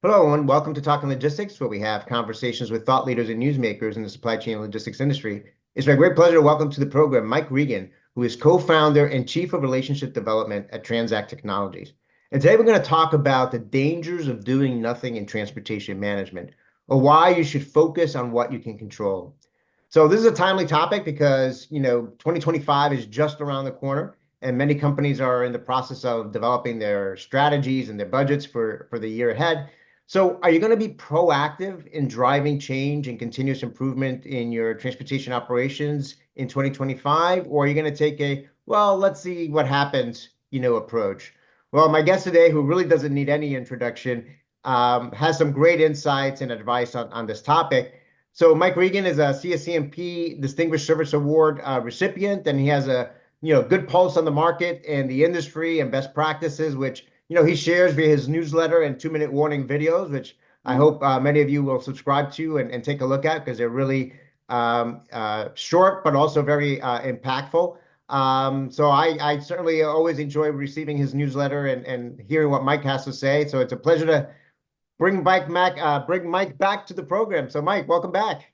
Hello, and welcome to Talking Logistics, where we have conversations with thought leaders and newsmakers in the supply chain and logistics industry. It's my great pleasure to welcome to the program Mike Regan, who is co-founder and chief of relationship development at TranzAct Technologies. And today we're going to talk about the dangers of doing nothing in transportation management, or why you should focus on what you can control. So this is a timely topic because, 2025 is just around the corner, and many companies are in the process of developing their strategies and their budgets for the year ahead. So are you going to be proactive in driving change and continuous improvement in your transportation operations in 2025? Or are you going to take well, let's see what happens, approach? Well, my guest today, who really doesn't need any introduction, has some great insights and advice on this topic. So Mike Regan is a CSCMP Distinguished Service Award recipient, and he has a good pulse on the market and the industry and best practices, which he shares via his newsletter and 2-minute warning videos, which I hope many of you will subscribe to and take a look at because they're really short, but also very impactful. So I certainly always enjoy receiving his newsletter and hearing what Mike has to say. So it's a pleasure to bring Mike back to the program. So Mike, welcome back.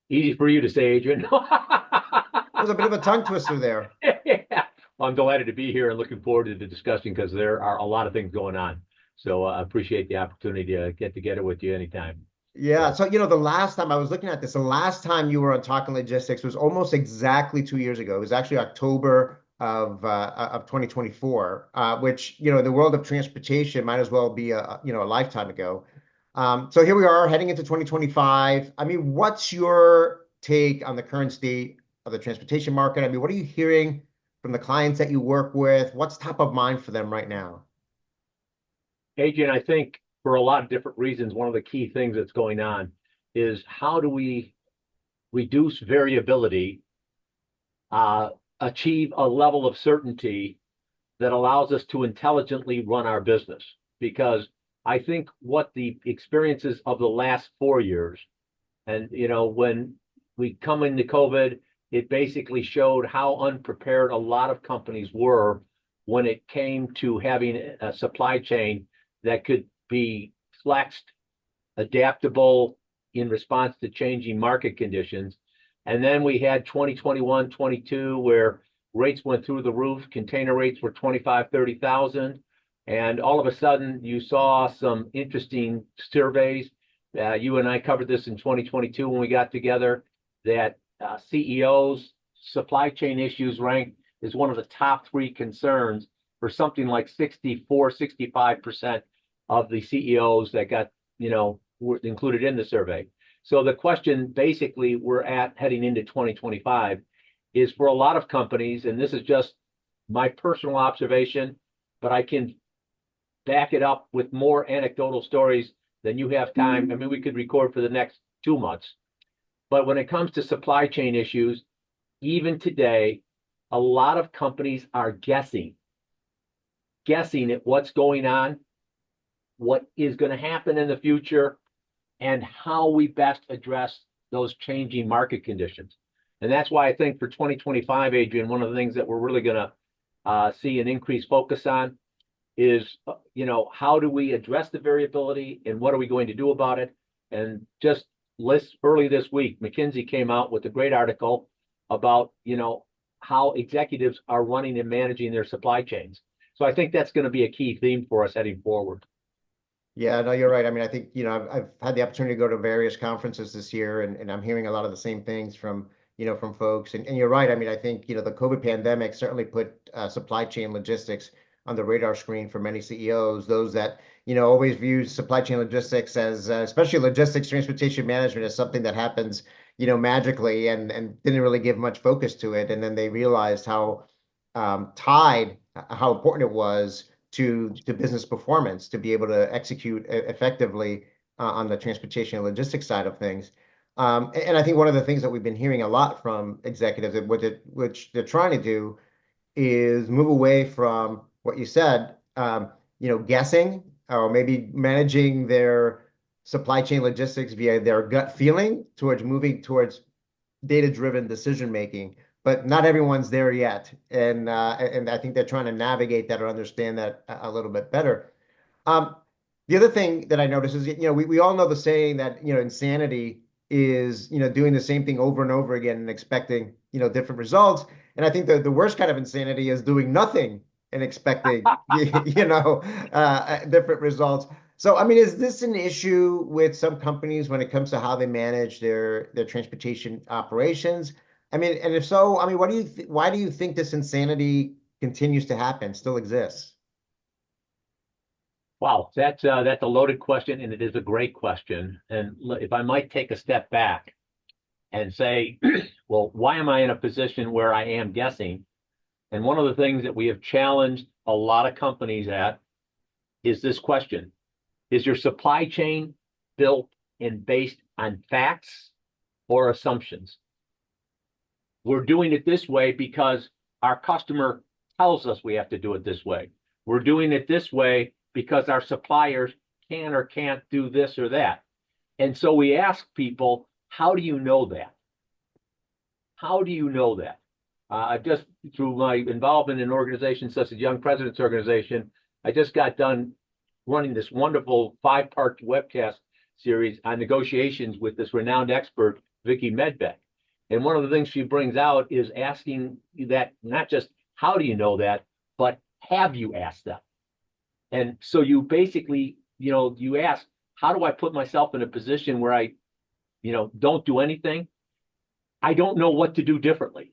Easy for you to say, Adrian. It was a bit of a tongue twister there. Yeah. Well, I'm delighted to be here and looking forward to the discussion because there are a lot of things going on. So I appreciate the opportunity to get together with you anytime. Yeah. So So, the last time I was looking at this, the last time you were on Talking Logistics was almost exactly 2 years ago. It was actually October of 2024, which, in the world of transportation might as well be a lifetime ago. So here we are heading into 2025. I mean, what's your take on the current state of the transportation market? I mean, what are you hearing from the clients that you work with? What's top of mind for them right now? Adrian, I think for a lot of different reasons, one of the key things that's going on is how do we reduce variability, uh, achieve a level of certainty that allows us to intelligently run our business. Because I think what the experiences of the last 4 years, and when we come into COVID, it basically showed how unprepared a lot of companies were when it came to having a supply chain that could be flexed, adaptable in response to changing market conditions. And then we had 2021, 22, where rates went through the roof. Container rates were 25, 30,000. And all of a sudden, you saw some interesting surveys. You and I covered this in 2022 when we got together, that CEOs, supply chain issues ranked as one of the top three concerns for something like 64, 65% of the CEOs that got, were included in the survey. So the question basically we're at heading into 2025 is for a lot of companies, and this is just my personal observation, but I can back it up with more anecdotal stories than you have time. I mean, we could record for the next 2 months. But when it comes to supply chain issues, even today, a lot of companies are guessing at what's going on, what is going to happen in the future, and how we best address those changing market conditions. And that's why I think for 2025, Adrian, one of the things that we're really going to see an increased focus on is, how do we address the variability and what are we going to do about it? And just early this week, McKinsey came out with a great article about, how executives are running and managing their supply chains. So I think that's going to be a key theme for us heading forward. Yeah, no, you're right. I mean, I think, I've had the opportunity to go to various conferences this year, and I'm hearing a lot of the same things from folks. And you're right. I mean, I think, the COVID pandemic certainly put supply chain logistics on the radar screen for many CEOs, those that, always view supply chain logistics as, especially logistics, transportation management, as something that happens, magically and didn't really give much focus to it. And then they realized how important it was to business performance to be able to execute effectively on the transportation and logistics side of things. And I think one of the things that we've been hearing a lot from executives, which they're trying to do, is move away from what you said, guessing or maybe managing their supply chain logistics via their gut feeling towards moving towards data-driven decision making, but not everyone's there yet. And I think they're trying to navigate that or understand that a little bit better. Um, The other thing that I notice is, we all know the saying that, insanity is, doing the same thing over and over again and expecting, different results. And I think the worst kind of insanity is doing nothing and expecting, different results. So, I mean, is this an issue with some companies when it comes to how they manage their transportation operations? I mean, and if so, I mean, why do you think this insanity continues to happen, still exists? Wow, that's a loaded question, and it is a great question. And if I might take a step back and say, well, why am I in a position where I am guessing? And one of the things that we have challenged a lot of companies at is this question: is your supply chain built and based on facts or assumptions? We're doing it this way because our customer tells us we have to do it this way. We're doing it this way because our suppliers can or can't do this or that. And so we ask people, how do you know that? How do you know that? Just through my involvement in organizations such as Young Presidents Organization, I just got done running this wonderful 5-part webcast series on negotiations with this renowned expert, Vicky Medbeck. And one of the things she brings out is asking that not just how do you know that, but have you asked them? And so you basically, you ask, how do I put myself in a position where I, don't do anything? I don't know what to do differently.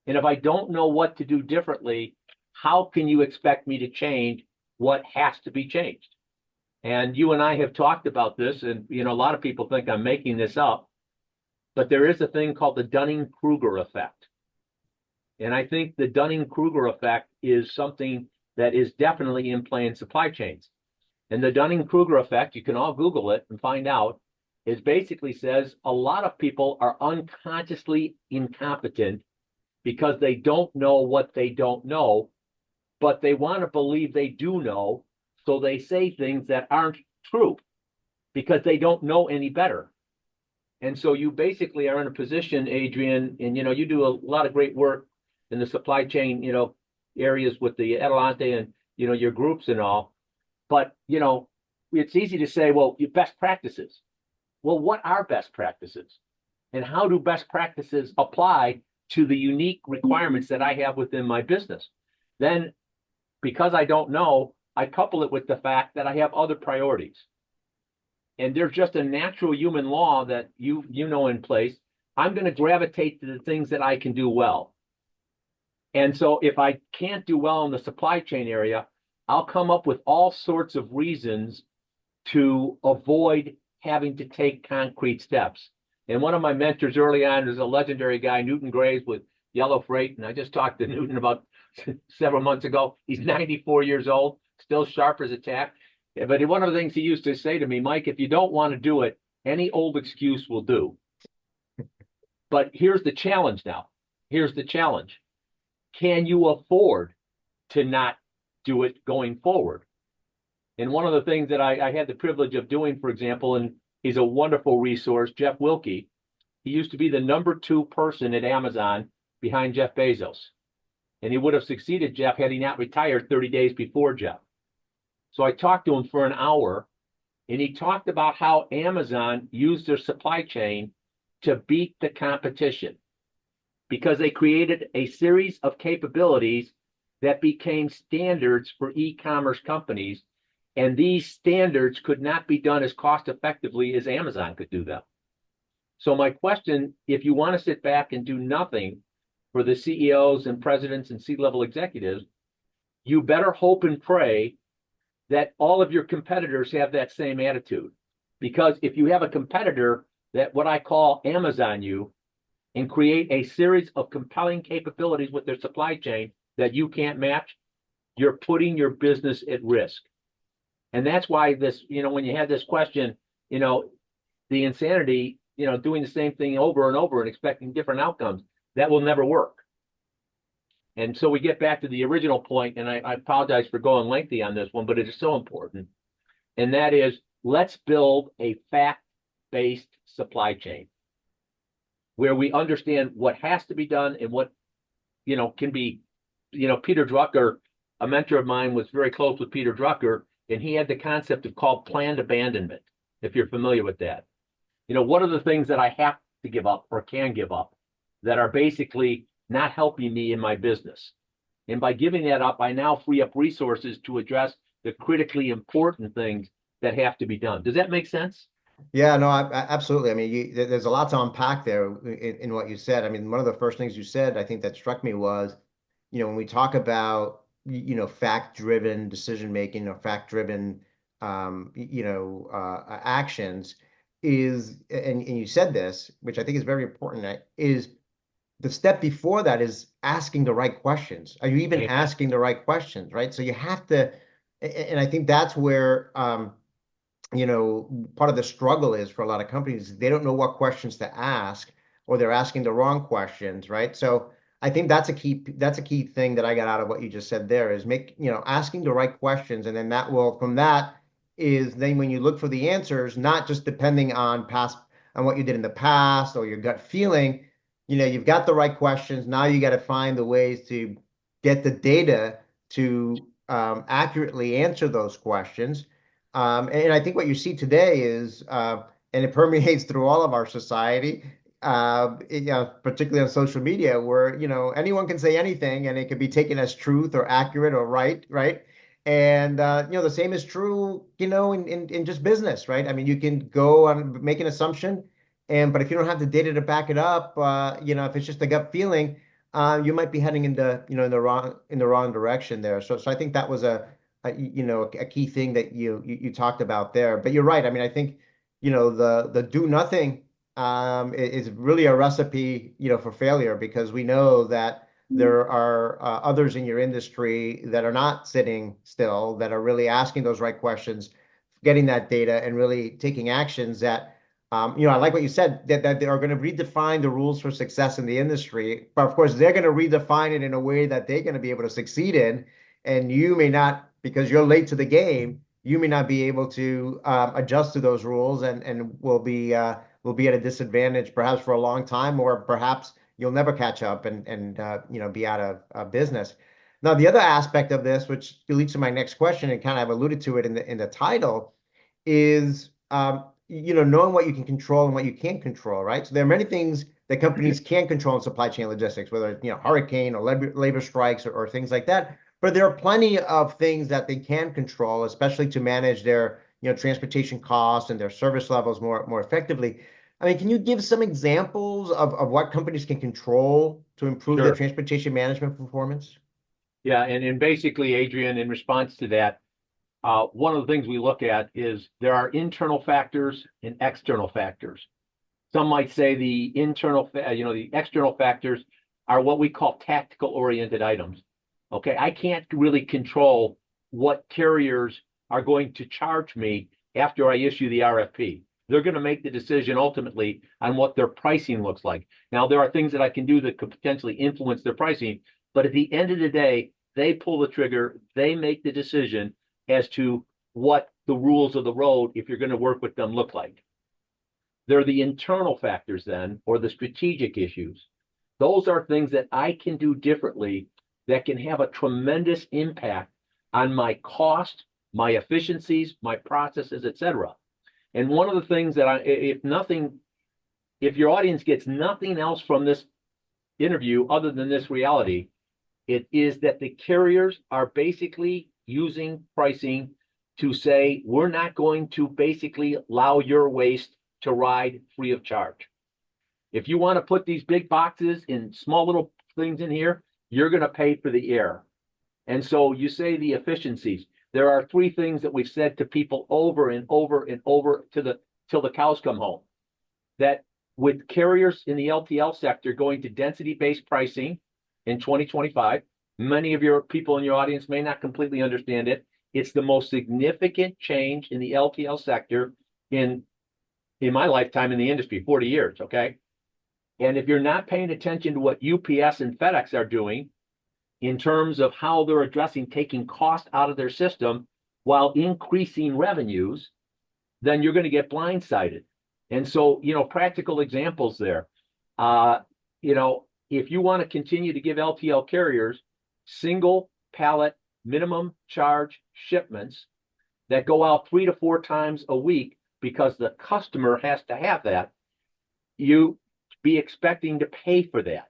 And if I don't know what to do differently, how can you expect me to change what has to be changed? And you and I have talked about this, and a lot of people think I'm making this up, but there is a thing called the Dunning-Kruger effect. And I think the Dunning-Kruger effect is something that is definitely in play in supply chains. And the Dunning-Kruger effect, you can all Google it and find out, is basically says a lot of people are unconsciously incompetent because they don't know what they don't know, but they want to believe they do know. So they say things that aren't true because they don't know any better. And so you basically are in a position, Adrian, and you do a lot of great work in the supply chain, areas with the Adelante and your groups and all. But it's easy to say, well, your best practices. Well, what are best practices? And how do best practices apply to the unique requirements that I have within my business? Then, because I don't know, I couple it with the fact that I have other priorities. And there's just a natural human law that you know in place. I'm going to gravitate to the things that I can do well. And so if I can't do well in the supply chain area, I'll come up with all sorts of reasons to avoid having to take concrete steps. And one of my mentors early on is a legendary guy, Newton Graves with Yellow Freight. And I just talked to Newton about several months ago. He's 94 years old, still sharp as a tack. But one of the things he used to say to me, Mike, if you don't want to do it, any old excuse will do. But here's the challenge now. Here's the challenge. Can you afford to not do it going forward? And one of the things that I had the privilege of doing, for example, and he's a wonderful resource, Jeff Wilkie. He used to be the number 2 person at Amazon behind Jeff Bezos. And he would have succeeded Jeff had he not retired 30 days before Jeff. So I talked to him for an hour, and he talked about how Amazon used their supply chain to beat the competition because they created a series of capabilities that became standards for e-commerce companies. And these standards could not be done as cost effectively as Amazon could do them. So my question, if you want to sit back and do nothing for the CEOs and presidents and C-level executives, you better hope and pray that all of your competitors have that same attitude. Because if you have a competitor that what I call Amazon you and create a series of compelling capabilities with their supply chain that you can't match, you're putting your business at risk. And that's why this, when you have this question, the insanity, doing the same thing over and over and expecting different outcomes, that will never work. And so we get back to the original point, and I apologize for going lengthy on this one, but it is so important. And that is, let's build a fact-based supply chain where we understand what has to be done and what, can be, Peter Drucker, a mentor of mine was very close with Peter Drucker, and he had the concept of called planned abandonment, if you're familiar with that. What are the things that I have to give up or can give up that are basically not helping me in my business? And by giving that up, I now free up resources to address the critically important things that have to be done. Does that make sense? Yeah, no, absolutely. I mean, there's a lot to unpack there in what you said. I mean, one of the first things you said, I think that struck me was, when we talk about, fact-driven decision making or fact-driven, actions, and you said this, which I think is very important, is the step before that is asking the right questions. Are you even Amen. asking the right questions, right? So you have to, and I think that's where, part of the struggle is for a lot of companies, they don't know what questions to ask, or they're asking the wrong questions, right? So I think that's a key thing that I got out of what you just said there is asking the right questions. And then that will, from that is then when you look for the answers, not just depending on what you did in the past or your gut feeling, you've got the right questions. Now you got to find the ways to get the data to accurately answer those questions. And I think what you see today is, and it permeates through all of our society, particularly on social media, where anyone can say anything, and it can be taken as truth or accurate or right, right? And the same is true, in just business, right? I mean, you can go and make an assumption, but if you don't have the data to back it up, if it's just a gut feeling, you might be heading into, in the wrong direction there. So I think that was a key thing that you talked about there. But you're right. I mean, I think the do nothing is really a recipe for failure, because we know that there are others in your industry that are not sitting still, that are really asking those right questions, getting that data, and really taking actions that. I like what you said, that they are going to redefine the rules for success in the industry. But of course, they're going to redefine it in a way that they're going to be able to succeed in. And you may not, because you're late to the game, you may not be able to adjust to those rules, and will be at a disadvantage perhaps for a long time, or perhaps you'll never catch up and be out of business. Now, the other aspect of this, which leads to my next question, and kind of alluded to it in the title, is knowing what you can control and what you can't control, right? So there are many things that companies can control in supply chain logistics, whether it's hurricane or labor strikes, or things like that. But there are plenty of things that they can control, especially to manage their transportation costs and their service levels more effectively. I mean, can you give some examples of what companies can control to improve their Sure. transportation management performance? Yeah, and basically, Adrian, in response to that, one of the things we look at is there are internal factors and external factors. Some might say the external factors are what we call tactical oriented items. Okay, I can't really control what carriers are going to charge me after I issue the RFP. They're going to make the decision ultimately on what their pricing looks like. Now, there are things that I can do that could potentially influence their pricing, but at the end of the day, they pull the trigger, they make the decision as to what the rules of the road, if you're going to work with them, look like. They're the internal factors then, or the strategic issues. Those are things that I can do differently that can have a tremendous impact on my cost, my efficiencies, my processes, etc. And one of the things that if your audience gets nothing else from this interview other than this reality, it is that the carriers are basically using pricing to say, we're not going to basically allow your waste to ride free of charge. If you want to put these big boxes in small little things in here, you're going to pay for the air. And so you say the efficiencies. There are three things that we've said to people over and over and over till the cows come home. That with carriers in the LTL sector going to density-based pricing in 2025, many of your people in your audience may not completely understand it. It's the most significant change in the LTL sector in my lifetime in the industry, 40 years, okay? And if you're not paying attention to what UPS and FedEx are doing in terms of how they're addressing taking cost out of their system while increasing revenues, then you're going to get blindsided. And so, practical examples there. If you want to continue to give LTL carriers single pallet minimum charge shipments, that go out 3 to 4 times a week because the customer has to have that, you be expecting to pay for that.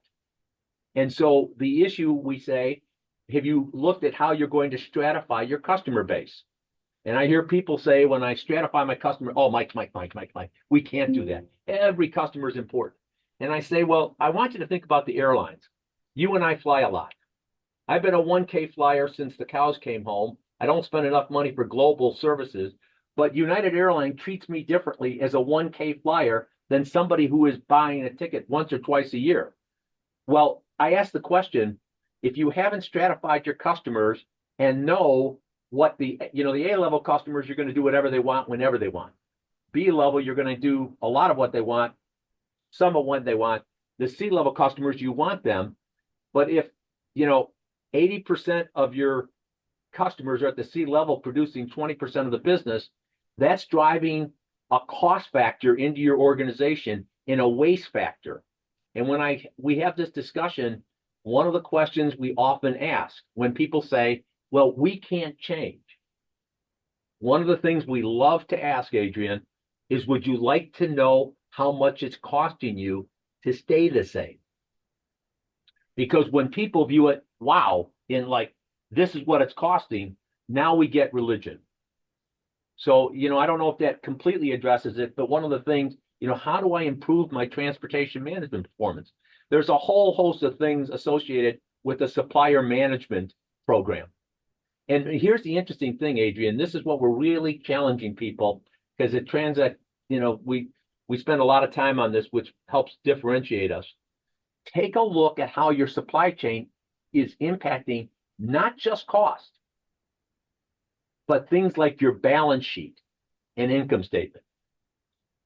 And so the issue, we say, have you looked at how you're going to stratify your customer base? And I hear people say, when I stratify my customer, oh, Mike, we can't do that. Every customer is important. And I say, well, I want you to think about the airlines. You and I fly a lot. I've been a 1K flyer since the cows came home. I don't spend enough money for global services, but United Airlines treats me differently as a 1K flyer than somebody who is buying a ticket once or twice a year. Well, I ask the question, if you haven't stratified your customers and know what the A level customers, you're going to do whatever they want whenever they want. B level, you're going to do a lot of what they want, some of what they want. The C level customers, you want them. But if, 80% of your customers are at the C level producing 20% of the business, that's driving a cost factor into your organization and a waste factor. And when we have this discussion, one of the questions we often ask when people say, well, we can't change. One of the things we love to ask, Adrian, is would you like to know how much it's costing you to stay the same? Because when people view it, wow, in like, this is what it's costing, now we get religion. So, I don't know if that completely addresses it, but one of the things, how do I improve my transportation management performance? There's a whole host of things associated with the supplier management program. And here's the interesting thing, Adrian, this is what we're really challenging people, because at TranzAct, we spend a lot of time on this, which helps differentiate us. Take a look at how your supply chain is impacting not just cost, but things like your balance sheet and income statement.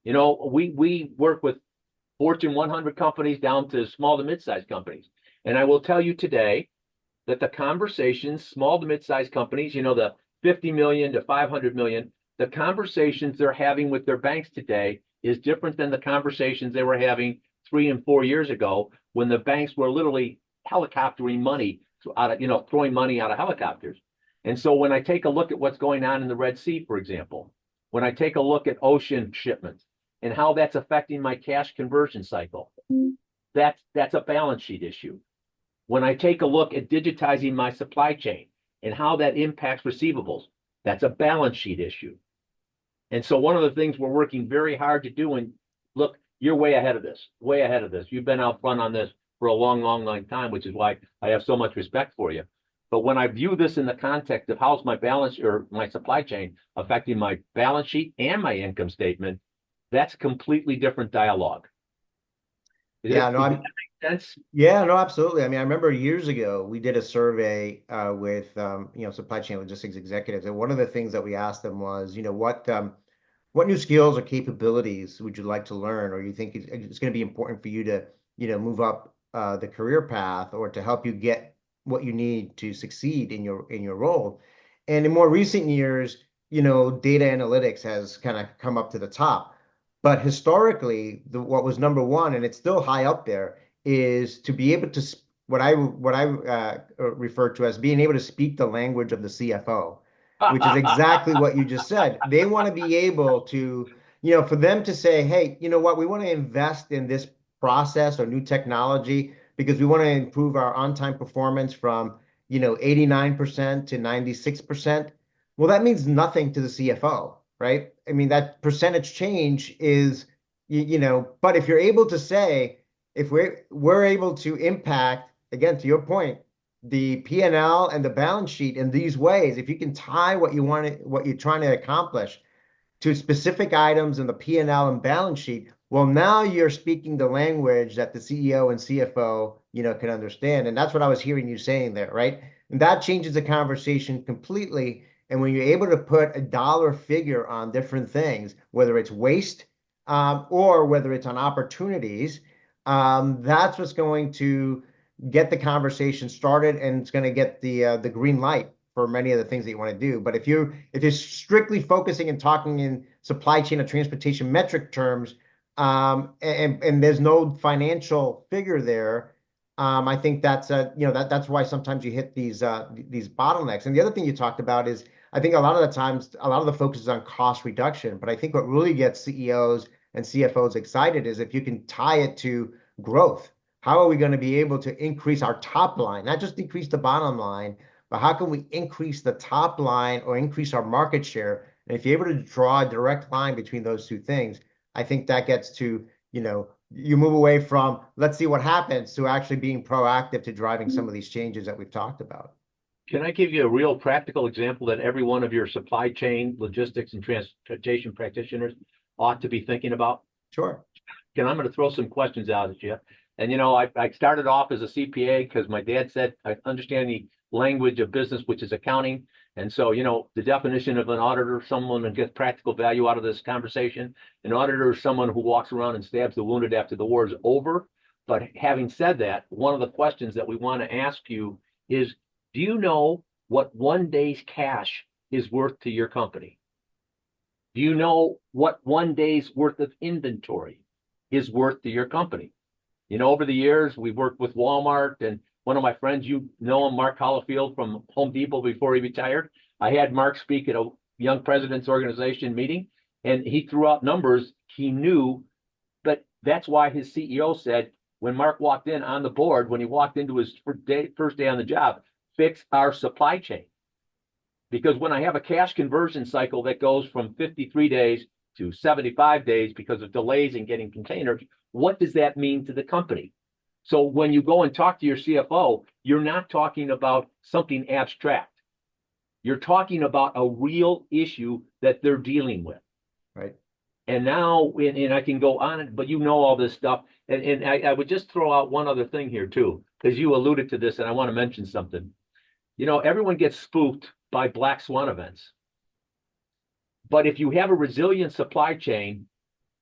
We work with Fortune 100 companies down to small to mid-sized companies. And I will tell you today that the conversations, small to mid-sized companies, the 50 million to 500 million, the conversations they're having with their banks today is different than the conversations they were having 3 and 4 years ago, when the banks were literally helicoptering money out of, throwing money out of helicopters. And so when I take a look at what's going on in the Red Sea, for example, when I take a look at ocean shipments and how that's affecting my cash conversion cycle, that's a balance sheet issue. When I take a look at digitizing my supply chain and how that impacts receivables, that's a balance sheet issue. And so one of the things we're working very hard to do, and look, you're way ahead of this, way ahead of this. You've been out front on this for a long time, which is why I have so much respect for you. But when I view this in the context of how's my balance or my supply chain affecting my balance sheet and my income statement, that's a completely different dialogue. Yeah, no, does that make sense? yeah, no, absolutely. I mean, I remember years ago we did a survey with supply chain logistics executives, and one of the things that we asked them was, what new skills or capabilities would you like to learn, or you think it's going to be important for you to, move up the career path, or to help you get what you need to succeed in your role. And in more recent years, data analytics has kind of come up to the top. But historically, what was number one, and it's still high up there, is to be able to what I refer to as being able to speak the language of the CFO, which is exactly what you just said. They want to be able to, for them to say, hey, you know what, we want to invest in this process or new technology because we want to improve our on-time performance from, 89% to 96%. Well, that means nothing to the CFO, right? I mean, that percentage change is, but if you're able to say, if we're able to impact, again, to your point, the P&L and the balance sheet in these ways, if you can tie what you're trying to accomplish to specific items in the P&L and balance sheet, well, now you're speaking the language that the CEO and CFO, can understand. And that's what I was hearing you saying there, right? And that changes the conversation completely. And when you're able to put a dollar figure on different things, whether it's waste or whether it's on opportunities, that's what's going to get the conversation started, and it's going to get the green light for many of the things that you want to do. But if you're strictly focusing and talking in supply chain or transportation metric terms, and there's no financial figure there, I think that's that's why sometimes you hit these bottlenecks. And the other thing you talked about is I think a lot of the times, a lot of the focus is on cost reduction, but I think what really gets CEOs and CFOs excited is if you can tie it to growth. How are we going to be able to increase our top line, not just increase the bottom line, but how can we increase the top line or increase our market share? And if you're able to draw a direct line between those two things, I think that gets to, you move away from let's see what happens to actually being proactive to driving some of these changes that we've talked about. Can I give you a real practical example that every one of your supply chain, logistics, and transportation practitioners ought to be thinking about? Sure. I'm going to throw some questions out at you. And, I started off as a CPA because my dad said I understand the language of business, which is accounting. And so, the definition of an auditor, someone that gets practical value out of this conversation. An auditor is someone who walks around and stabs the wounded after the war is over. But having said that, one of the questions that we want to ask you is, do you know what one day's cash is worth to your company? Do you know what one day's worth of inventory is worth to your company? Over the years, we've worked with Walmart, and one of my friends, him, Mark Hollifield from Home Depot before he retired. I had Mark speak at a Young Presidents Organization meeting, and he threw out numbers he knew, but that's why his CEO said when Mark walked in on the board, when he walked into his first day on the job, fix our supply chain. Because when I have a cash conversion cycle that goes from 53 days to 75 days because of delays in getting containers, what does that mean to the company? So when you go and talk to your CFO, you're not talking about something abstract. You're talking about a real issue that they're dealing with. Right. And now, and I can go on, but all this stuff. And I would just throw out one other thing here too, because you alluded to this and I want to mention something. Everyone gets spooked by black swan events. But if you have a resilient supply chain,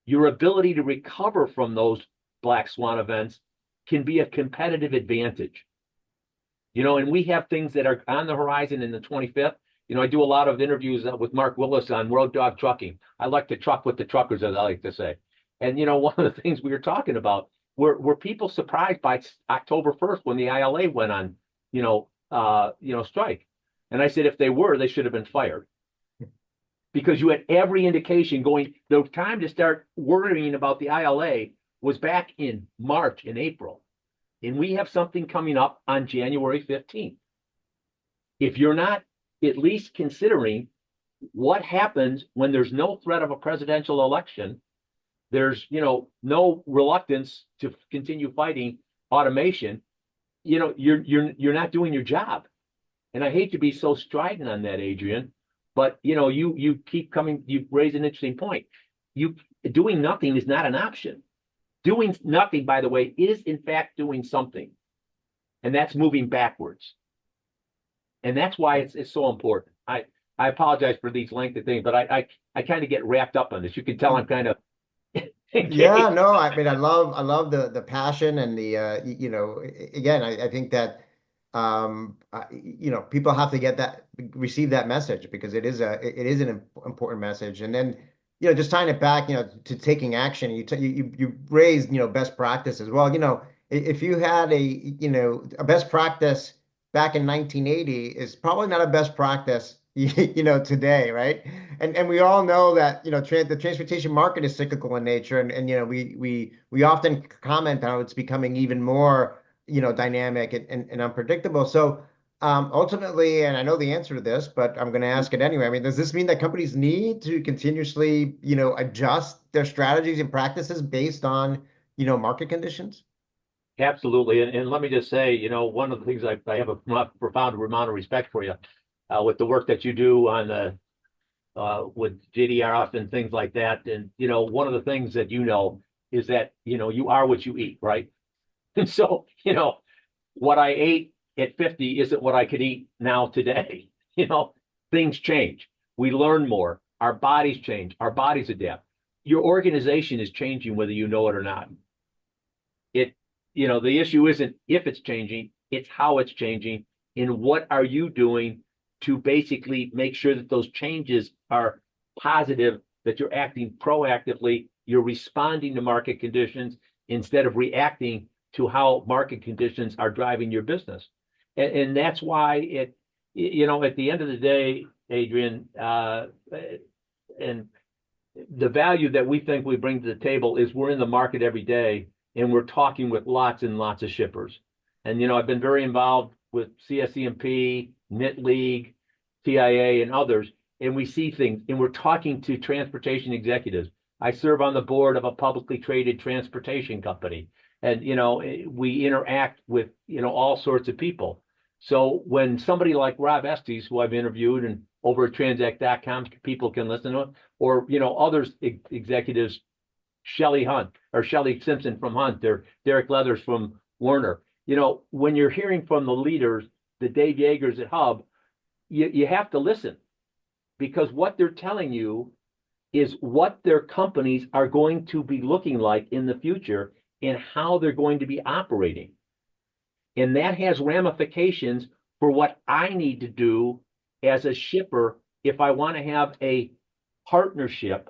your ability to recover from those black swan events can be a competitive advantage. And we have things that are on the horizon in the 25th. I do a lot of interviews with Mark Willis on Road Dog Trucking. I like to truck with the truckers, as I like to say. And, one of the things we were talking about, were people surprised by October 1st when the ILA went on, strike? And I said, if they were, they should have been fired. Because you had every indication going, the time to start worrying about the ILA was back in March and April. And we have something coming up on January 15th. If you're not at least considering what happens when there's no threat of a presidential election, there's, no reluctance to continue fighting automation, you're not doing your job. And I hate to be so strident on that, Adrian, but you keep coming, you raise an interesting point. Doing nothing is not an option. Doing nothing, by the way, is in fact doing something. And that's moving backwards. And that's why it's so important. I apologize for these lengthy things, but I kind of get wrapped up on this. You can tell I'm kind of Yeah, no, I mean, I love the passion and the, again, I think that, people have to receive that message because it is an important message. And then, just tying it back, to taking action, you raised, best practices. Well, if you had a best practice back in 1980 is probably not a best practice, today, right? And we all know that, the transportation market is cyclical in nature, and we often comment on how it's becoming even more, dynamic and unpredictable. So ultimately, and I know the answer to this, but I'm going to ask it anyway. I mean, does this mean that companies need to continuously, adjust their strategies and practices based on, market conditions? Absolutely. And let me just say, one of the things I have a profound amount of respect for you with the work that you do on the with JDRF and things like that. And, one of the things that is that, you are what you eat, right? And so, what I ate at 50 isn't what I could eat now today. Things change. We learn more. Our bodies change. Our bodies adapt. Your organization is changing whether you know it or not. The issue isn't if it's changing, it's how it's changing. And what are you doing to basically make sure that those changes are positive, that you're acting proactively, you're responding to market conditions instead of reacting to how market conditions are driving your business. And that's why at the end of the day, Adrian, and the value that we think we bring to the table is we're in the market every day and we're talking with lots and lots of shippers. And, I've been very involved with CSEMP, Knit League, TIA, and others, and we see things and we're talking to transportation executives. I serve on the board of a publicly traded transportation company, and, we interact with, all sorts of people. So when somebody like Rob Estes, who I've interviewed and over at TranzAct.com, people can listen to him, or others executives, Shelley Simpson from Hunt, or Derek Leathers from Werner. When you're hearing from the leaders, the Dave Yeagers at Hub, you have to listen, because what they're telling you is what their companies are going to be looking like in the future and how they're going to be operating. And that has ramifications for what I need to do as a shipper if I want to have a partnership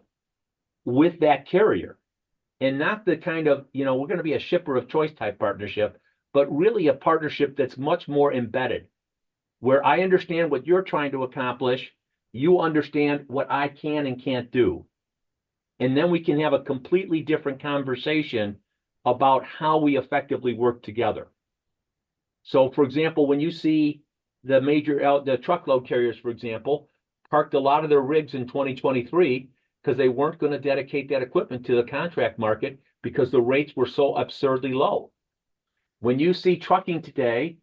with that carrier. And not the kind of, we're going to be a shipper of choice type partnership, but really a partnership that's much more embedded, where I understand what you're trying to accomplish, you understand what I can and can't do. And then we can have a completely different conversation about how we effectively work together. So, for example, when you see the truckload carriers, for example, parked a lot of their rigs in 2023 because they weren't going to dedicate that equipment to the contract market because the rates were so absurdly low. When you see trucking today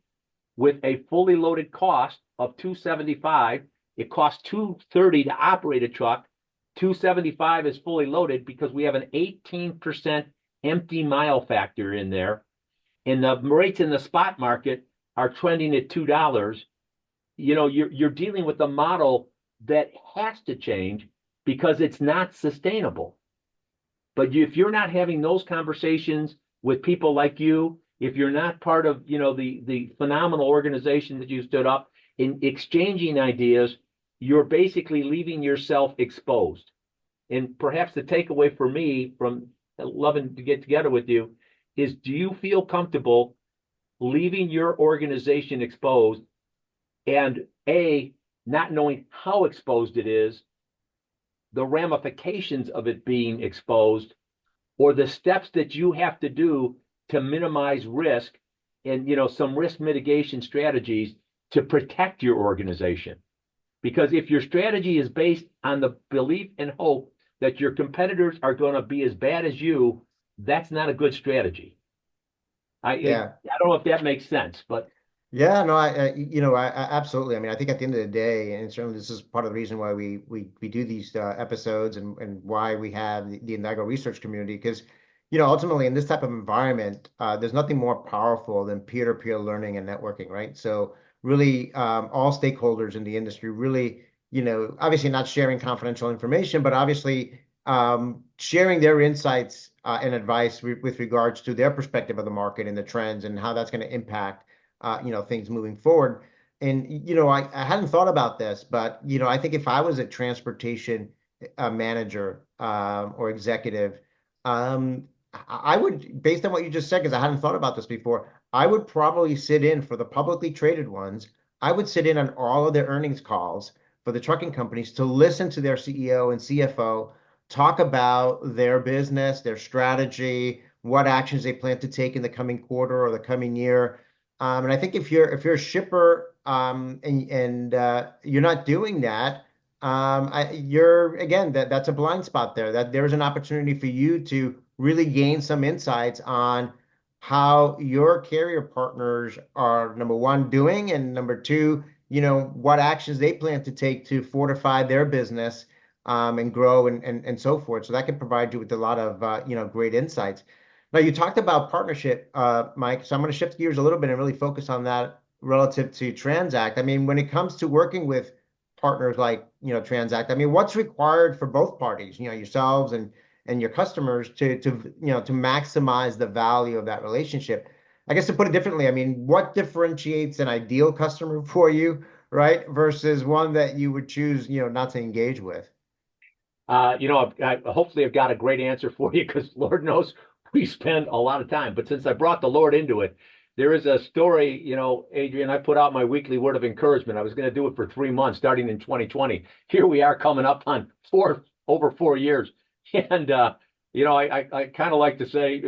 with a fully loaded cost of $275, it costs $230 to operate a truck. $275 is fully loaded because we have an 18% empty mile factor in there, and the rates in the spot market are trending at $2. You're dealing with a model that has to change because it's not sustainable. But if you're not having those conversations with people like you, if you're not part of the phenomenal organization that you stood up in exchanging ideas, you're basically leaving yourself exposed. And perhaps the takeaway for me from loving to get together with you is, do you feel comfortable leaving your organization exposed, and not knowing how exposed it is, the ramifications of it being exposed, or the steps that you have to do to minimize risk and some risk mitigation strategies to protect your organization? Because if your strategy is based on the belief and hope that your competitors are going to be as bad as you, that's not a good strategy. I don't know if that makes sense, but Yeah, no, I absolutely. I mean, I think at the end of the day, and certainly this is part of the reason why we do these episodes, and why we have the Indago research community, because ultimately in this type of environment, there's nothing more powerful than peer-to-peer learning and networking, right? So really, all stakeholders in the industry really, obviously not sharing confidential information, but obviously sharing their insights and advice with regards to their perspective of the market and the trends and how that's going to impact things moving forward. And, I hadn't thought about this, but, I think if I was a transportation manager or executive, I would, based on what you just said, because I hadn't thought about this before, I would probably sit in for the publicly traded ones. I would sit in on all of their earnings calls for the trucking companies to listen to their CEO and CFO talk about their business, their strategy, what actions they plan to take in the coming quarter or the coming year. And I think if you're a shipper, and you're not doing that, you're again, that's a blind spot there. That there's an opportunity for you to really gain some insights on how your carrier partners are, number one, doing, and number two, what actions they plan to take to fortify their business, and grow, and so forth. So that can provide you with a lot of great insights. Now, you talked about partnership, Mike, so I'm going to shift gears a little bit and really focus on that relative to TranzAct. I mean, when it comes to working with partners like, TranzAct, I mean, what's required for both parties, yourselves and your customers to maximize the value of that relationship? I guess to put it differently, I mean, what differentiates an ideal customer for you, right, versus one that you would choose, not to engage with? hopefully I've got a great answer for you, because Lord knows we spend a lot of time. But since I brought the Lord into it, There is a story, Adrian, I put out my weekly word of encouragement. I was going to do it for 3 months starting in 2020. Here we are coming up on over 4 years. And, I kind of like to say,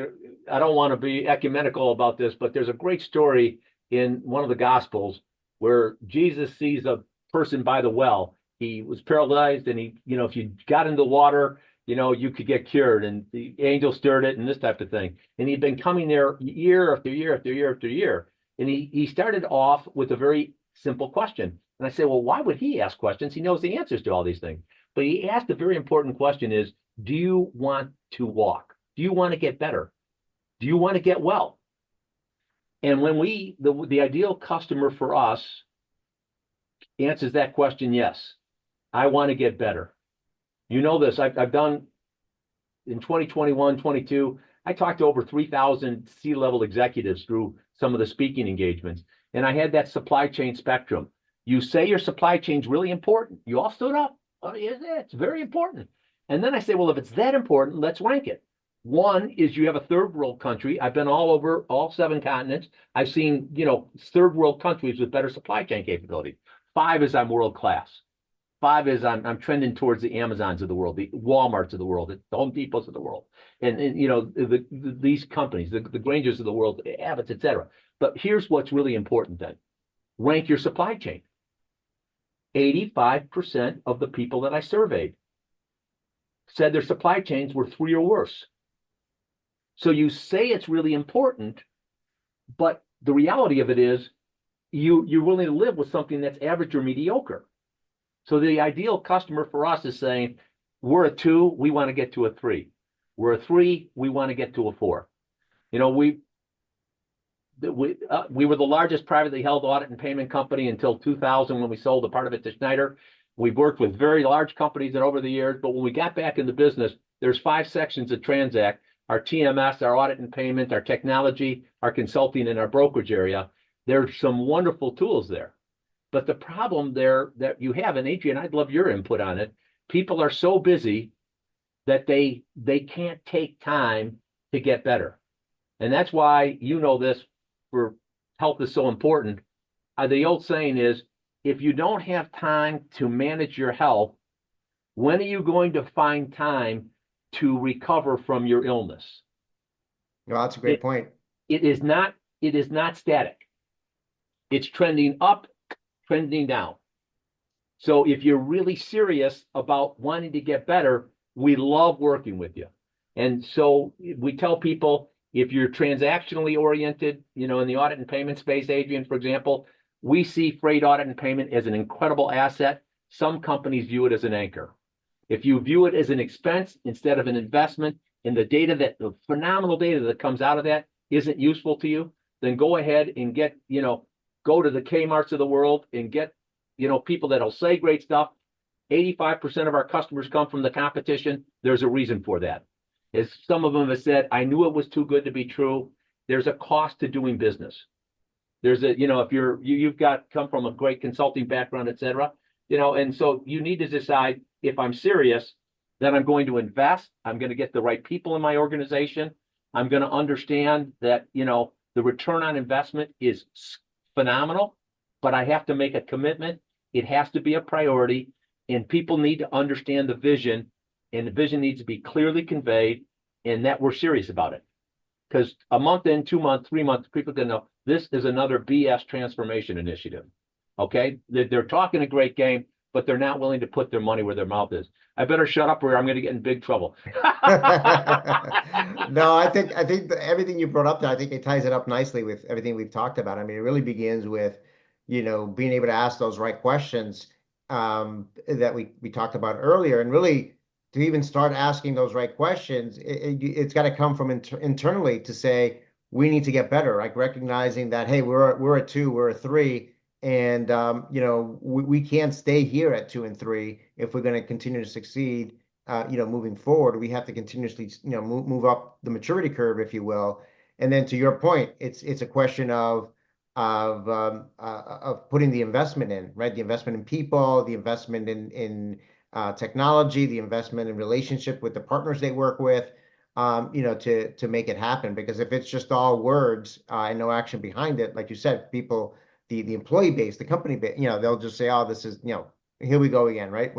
I don't want to be ecumenical about this, but there's a great story in one of the Gospels where Jesus sees a person by the well. He was paralyzed, and if you got in the water, you could get cured, and the angel stirred it and this type of thing. And he'd been coming there year after year after year after year. And he started off with a very simple question. And I said, well, why would he ask questions? He knows the answers to all these things. But he asked a very important question is, do you want to walk? Do you want to get better? Do you want to get well? And when the ideal customer for us answers that question, yes, I want to get better. You know this, I've done in 2021, 22, I talked to over 3,000 C-level executives through some of the speaking engagements. And I had that supply chain spectrum. You say your supply chain's really important. You all stood up. Oh, yeah, it's very important. And then I say, well, if it's that important, let's rank it. One is you have a third world country. I've been all over all 7 continents. I've seen, third world countries with better supply chain capability. 5 is I'm world class. 5 is I'm trending towards the Amazons of the world, the Walmarts of the world, the Home Depots of the world, and these companies, the Grangers of the world, the Abbotts, et cetera. But here's what's really important then. Rank your supply chain. 85% of the people that I surveyed said their supply chains were 3 or worse. So you say it's really important, but the reality of it is you're willing to live with something that's average or mediocre. So the ideal customer for us is saying, we're a 2, we want to get to a 3. We're a 3, we want to get to a 4. We were the largest privately held audit and payment company until 2000 when we sold a part of it to Schneider. We've worked with very large companies and over the years, but when we got back in the business, there's 5 sections of TranzAct, our TMS, our audit and payment, our technology, our consulting, and our brokerage area. There's some wonderful tools there. But the problem there that you have, and Adrian, I'd love your input on it, people are so busy that they can't take time to get better. And that's why, this, for health is so important. The old saying is, if you don't have time to manage your health, when are you going to find time to recover from your illness? Well, that's a great point. It is not static. It's trending up, trending down. So if you're really serious about wanting to get better, we love working with you. And so we tell people, if you're transactionally oriented, in the audit and payment space, Adrian, for example, we see freight audit and payment as an incredible asset. Some companies view it as an anchor. If you view it as an expense instead of an investment, and the phenomenal data that comes out of that isn't useful to you, then go ahead and get, go to the Kmarts of the world and get, people that'll say great stuff. 85% of our customers come from the competition. There's a reason for that. As some of them have said, I knew it was too good to be true. There's a cost to doing business. There's if you've come from a great consulting background, et cetera, and so you need to decide, if I'm serious, then I'm going to invest. I'm going to get the right people in my organization. I'm going to understand that, the return on investment is phenomenal, but I have to make a commitment. It has to be a priority, and people need to understand the vision, and the vision needs to be clearly conveyed, and that we're serious about it. Because a month in, 2 months, 3 months, people can know this is another BS transformation initiative. Okay? They're talking a great game, but they're not willing to put their money where their mouth is. I better shut up or I'm going to get in big trouble. No, I think everything you brought up there, I think it ties it up nicely with everything we've talked about. I mean, it really begins with, being able to ask those right questions that we talked about earlier, and really to even start asking those right questions, it's got to come from internally to say, we need to get better, like recognizing that, hey, we're a 2, we're a 3. And, we can't stay here at 2 and 3 if we're going to continue to succeed, moving forward. We have to continuously, move up the maturity curve, if you will. And then to your point, it's a question of putting the investment in, right? The investment in people, the investment in technology, the investment in relationship with the partners they work with. to make it happen. Because if it's just all words and no action behind it, like you said, people, the employee base, the company base, they'll just say, oh, this is, here we go again, right?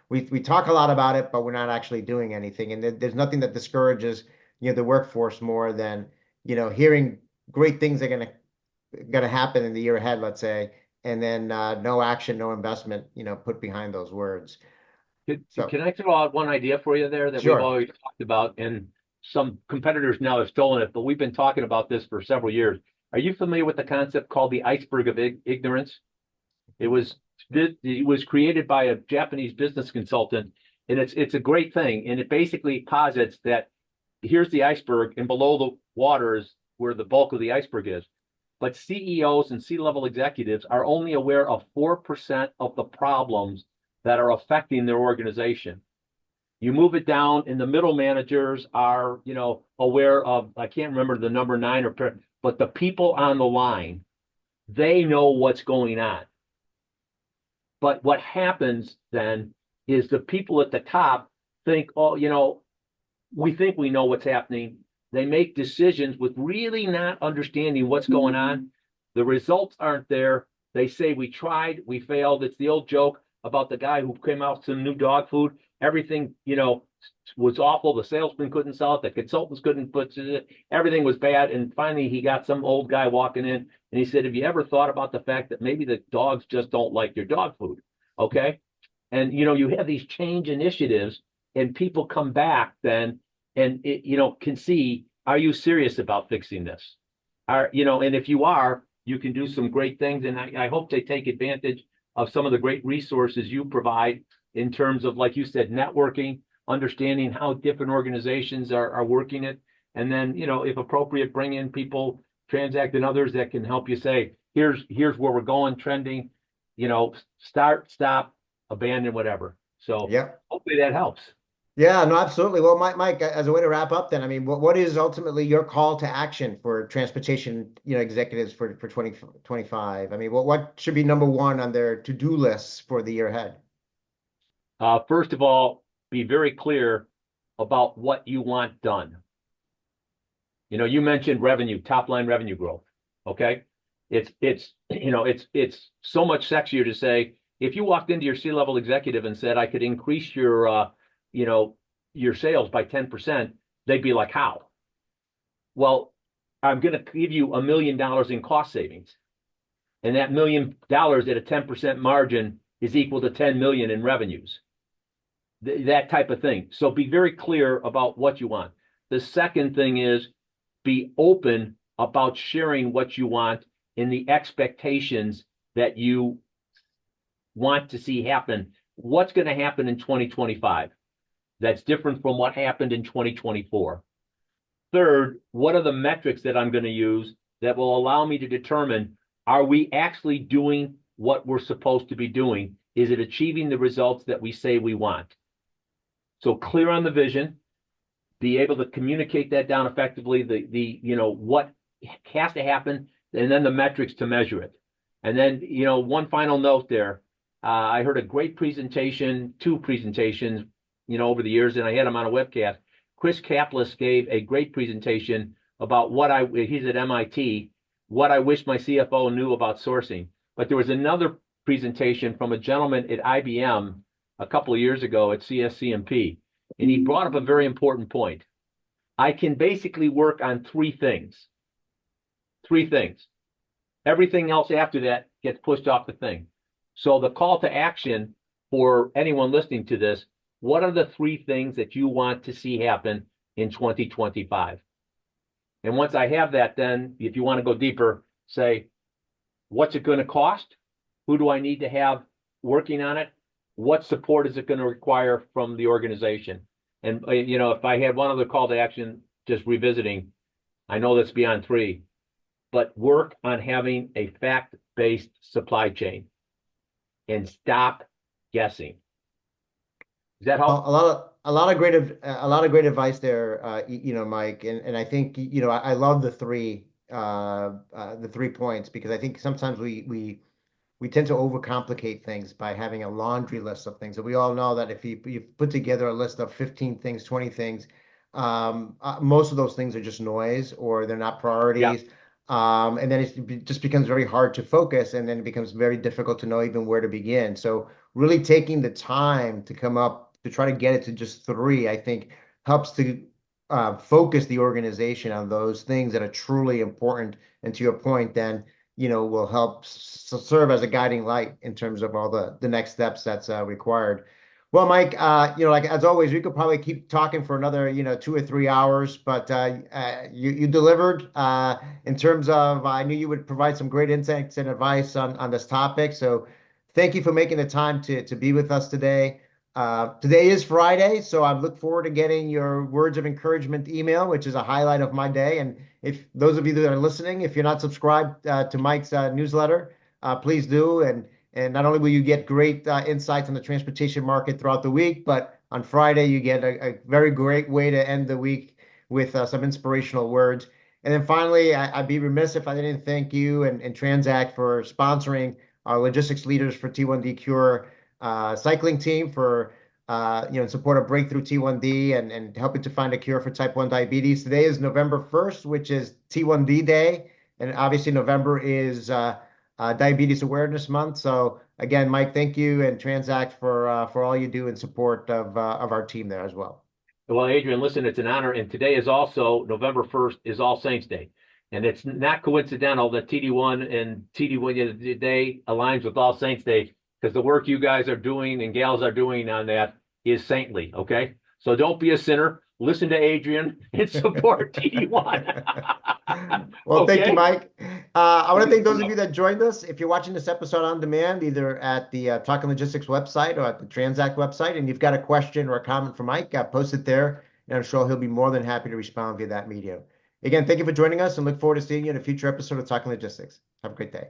We talk a lot about it, but we're not actually doing anything. And there's nothing that discourages, the workforce more than, hearing great things are going to happen in the year ahead, let's say, and then no action, no investment, put behind those words. So Can I throw out one idea for you there that we've sure. always talked about, and some competitors now have stolen it, but we've been talking about this for several years. Are you familiar with the concept called the iceberg of ignorance? It was it was created by a Japanese business consultant, and it's a great thing. And it basically posits that here's the iceberg, and below the water is where the bulk of the iceberg is. But CEOs and C-level executives are only aware of 4% of the problems that are affecting their organization. You move it down, and the middle managers are, aware of, I can't remember the number nine but the people on the line, they know what's going on. But what happens then is the people at the top think, oh, we think we know what's happening. They make decisions with really not understanding what's going on. The results aren't there. They say we tried, we failed. It's the old joke about the guy who came out with some new dog food. Everything, was awful. The salesman couldn't sell it. The consultants couldn't put it. Everything was bad. And finally, he got some old guy walking in, and he said, "Have you ever thought about the fact that maybe the dogs just don't like your dog food?" Okay. And, you have these change initiatives, and people come back then and, can see, are you serious about fixing this? And if you are, you can do some great things. And I hope they take advantage of some of the great resources you provide in terms of, like you said, networking, understanding how different organizations are working it. And then, if appropriate, bring in people, TranzAct and others that can help you say, here's where we're going, trending, start, stop, abandon, whatever. So Yeah. hopefully that helps. Yeah, no, absolutely. Well, Mike, as a way to wrap up, then, I mean, what is ultimately your call to action for transportation, executives for 2025? I mean, what should be number one on their to-do lists for the year ahead? First of all, be very clear about what you want done. You mentioned revenue, top line revenue growth. Okay. It's so much sexier to say, if you walked into your C-level executive and said, I could increase your sales by 10%, they'd be like, how? Well, I'm going to give you $1 million in cost savings. And that $1 million at a 10% margin is equal to 10 million in revenues. That type of thing. So be very clear about what you want. The second thing is be open about sharing what you want and the expectations that you want to see happen. What's going to happen in 2025? That's different from what happened in 2024. Third, what are the metrics that I'm going to use that will allow me to determine, are we actually doing what we're supposed to be doing? Is it achieving the results that we say we want? So clear on the vision, be able to communicate that down effectively, what has to happen, and then the metrics to measure it. And then, one final note there. I heard a great presentation, two presentations, over the years, and I had them on a webcast. Chris Kaplis gave a great presentation about he's at MIT, what I wish my CFO knew about sourcing. But there was another presentation from a gentleman at IBM a couple of years ago at CSCMP, and he brought up a very important point. I can basically work on three things. Three things. Everything else after that gets pushed off the thing. So the call to action for anyone listening to this, what are the three things that you want to see happen in 2025? And once I have that, then if you want to go deeper, say, what's it going to cost? Who do I need to have working on it? What support is it going to require from the organization? And, if I had one other call to action, just revisiting, I know that's beyond three, but work on having a fact-based supply chain and stop guessing. Does that help? A lot of great advice there, Mike. And I think, I love the 3 points, because I think sometimes we tend to overcomplicate things by having a laundry list of things. And we all know that if you put together a list of 15 things, 20 things, most of those things are just noise or they're not Yeah. priorities. And then it just becomes very hard to focus, and then it becomes very difficult to know even where to begin. So really taking the time to come up to try to get it to just three, I think helps to focus the organization on those things that are truly important. And to your point, then, will help serve as a guiding light in terms of all the next steps that's required. Well, Mike, like as always, we could probably keep talking for another, 2 or 3 hours, but you delivered in terms of I knew you would provide some great insights and advice on this topic. So thank you for making the time to be with us today. Today is Friday, so I look forward to getting your words of encouragement email, which is a highlight of my day. And if those of you that are listening, if you're not subscribed to Mike's newsletter, please do. And not only will you get great insights on the transportation market throughout the week, but on Friday, you get a very great way to end the week with some inspirational words. And then finally, I'd be remiss if I didn't thank you and TranzAct for sponsoring our logistics leaders for T1D Cure cycling team for in support of Breakthrough T1D and helping to find a cure for type 1 diabetes. Today is November 1st, which is T1D Day. And obviously, November is Diabetes Awareness Month. So again, Mike, thank you and TranzAct for all you do in support of our team there as well. Well, Adrian, listen, it's an honor. And today is also November 1st is All Saints Day. And it's not coincidental that TD1 and TD1 Day aligns with All Saints Day because the work you guys are doing and gals are doing on that is saintly. Okay. So don't be a sinner. Listen to Adrian and support TD1. Well, thank you, Okay. Mike. I want to thank those of you that joined us. If you're watching this episode on demand, either at the Talking Logistics website or at the TranzAct website, and you've got a question or a comment for Mike, post it there, and I'm sure he'll be more than happy to respond via that medium. Again, thank you for joining us and look forward to seeing you in a future episode of Talking Logistics. Have a great day.